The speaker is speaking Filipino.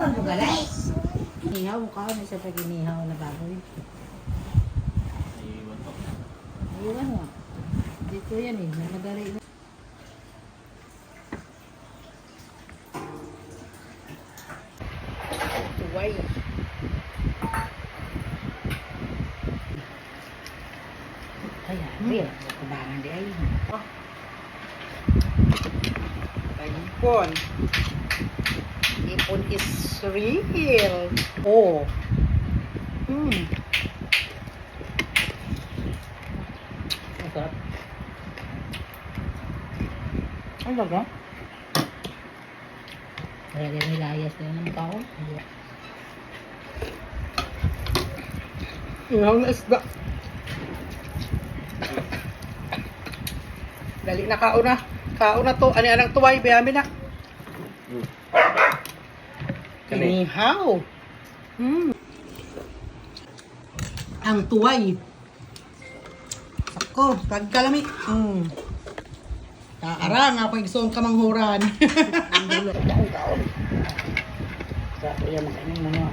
Ihaw ka, may sa pag-inihaw na baboy. Iwan mo. Dito yan eh, madali na. Tuway. Kaya, kubangan di ay. Ipon. Ipon is real. Oh. Masarap. Ang baga? Kaya din nilayas na ng tao. Ihaw na isda. Dali na kauna. Kauna to. Ani anang tuway. Bayami na. Inihaw. Ang tuway. Ako, pagkalami. Taara nga pag isuong kamanghuran. Sa iya makainin mga